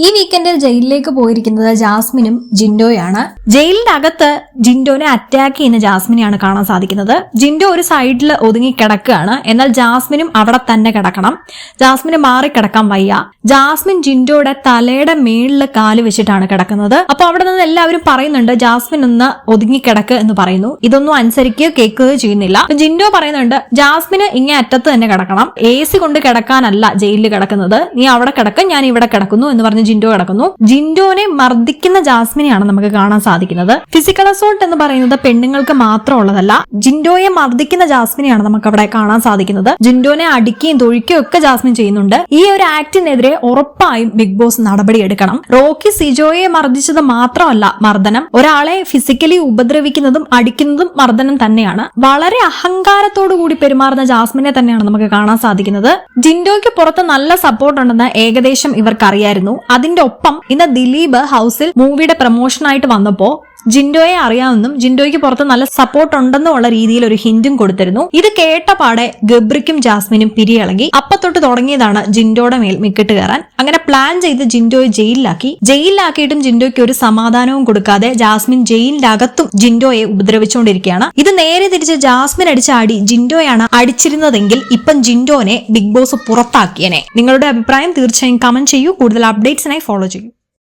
ഈ വീക്കെൻഡിൽ ജയിലിലേക്ക് പോയിരിക്കുന്നത് ജാസ്മിനും ജിൻഡോയാണ്. ജയിലിന്റെ അകത്ത് ജിൻഡോനെ അറ്റാക്ക് ചെയ്യുന്ന ജാസ്മിനെയാണ് കാണാൻ സാധിക്കുന്നത്. ജിൻഡോ ഒരു സൈഡിൽ ഒതുങ്ങി കിടക്കുകയാണ്. എന്നാൽ ജാസ്മിനും അവിടെ തന്നെ കിടക്കണം. ജാസ്മിന് മാറി കിടക്കാൻ വയ്യ. ജാസ്മിൻ ജിൻഡോയുടെ തലയുടെ മേളിൽ കാല് വെച്ചിട്ടാണ് കിടക്കുന്നത്. അപ്പൊ അവിടെ നിന്ന് എല്ലാവരും പറയുന്നുണ്ട് ജാസ്മിൻ ഒന്ന് ഒതുങ്ങി കിടക്ക് എന്ന് പറയുന്നു. ഇതൊന്നും അനുസരിക്കുകയോ കേൾക്കുകയോ ചെയ്യുന്നില്ല. ജിൻഡോ പറയുന്നുണ്ട് ജാസ്മിന് ഇങ്ങനെ അറ്റത്ത് തന്നെ കിടക്കണം. AC കൊണ്ട് കിടക്കാനല്ല ജയിലിൽ കിടക്കുന്നത്. നീ അവിടെ കിടക്ക, ഞാൻ ഇവിടെ കിടക്കുന്നു എന്ന് പറഞ്ഞ് ജിൻഡോ കിടക്കുന്നു. ജിൻഡോനെ മർദ്ദിക്കുന്ന ജാസ്മിനെയാണ് നമുക്ക് കാണാൻ സാധിക്കുന്നത്. ഫിസിക്കൽ അസോൾട്ട് എന്ന് പറയുന്നത് പെണ്ണുങ്ങൾക്ക് മാത്രമുള്ളതല്ല. ജിൻഡോയെ മർദ്ദിക്കുന്ന ജാസ്മിനെയാണ് നമുക്ക് അവിടെ കാണാൻ സാധിക്കുന്നത്. ജിൻഡോനെ അടിക്കുകയും തൊഴിക്കുകയും ഒക്കെ ജാസ്മിൻ ചെയ്യുന്നുണ്ട്. ഈ ഒരു ആക്ടിനെതിരെ ഉറപ്പായും ബിഗ് ബോസ് നടപടിയെടുക്കണം. റോക്കി സിജോയെ മർദ്ദിച്ചത് മാത്രമല്ല മർദ്ദനം. ഒരാളെ ഫിസിക്കലി ഉപദ്രവിക്കുന്നതും അടിക്കുന്നതും മർദ്ദനം തന്നെയാണ്. വളരെ അഹങ്കാരത്തോടു കൂടി പെരുമാറുന്ന ജാസ്മിനെ തന്നെയാണ് നമുക്ക് കാണാൻ സാധിക്കുന്നത്. ജിൻഡോയ്ക്ക് പുറത്ത് നല്ല സപ്പോർട്ട് ഉണ്ടെന്ന് ഏകദേശം ഇവർക്കറിയായിരുന്നു. അതിന്റെ ഒപ്പം ഇന്ന് ദിലീപ് ഹൗസിൽ മൂവിയുടെ പ്രൊമോഷനായിട്ട് വന്നപ്പോ ജിൻഡോയെ അറിയാമെന്നും ജിൻഡോയ്ക്ക് പുറത്ത് നല്ല സപ്പോർട്ട് ഉണ്ടെന്നുള്ള രീതിയിൽ ഒരു ഹിന്റും കൊടുത്തിരുന്നു. ഇത് കേട്ട പാടെ ഗബ്രിക്കും ജാസ്മിനും പിരിയിളകി. അപ്പത്തൊട്ട് തുടങ്ങിയതാണ് ജിൻഡോയുടെ മേൽ മിക്കിട്ട് കയറാൻ. അങ്ങനെ പ്ലാൻ ചെയ്ത് ജിൻഡോയെ ജയിലിലാക്കിയിട്ടും ജിൻഡോയ്ക്ക് ഒരു സമാധാനവും കൊടുക്കാതെ ജാസ്മിൻ ജയിലിന്റെ അകത്തും ജിൻഡോയെ ഉപദ്രവിച്ചുകൊണ്ടിരിക്കുകയാണ്. ഇത് നേരെ തിരിച്ച് ജാസ്മിൻ അടിച്ച അടി ജിൻഡോയാണ് അടിച്ചിരുന്നതെങ്കിൽ ഇപ്പം ജിൻഡോനെ ബിഗ് ബോസ് പുറത്താക്കിയനെ. നിങ്ങളുടെ അഭിപ്രായം തീർച്ചയായും കമന്റ് ചെയ്യൂ. കൂടുതൽ അപ്ഡേറ്റ്സിനായി ഫോളോ ചെയ്യൂ.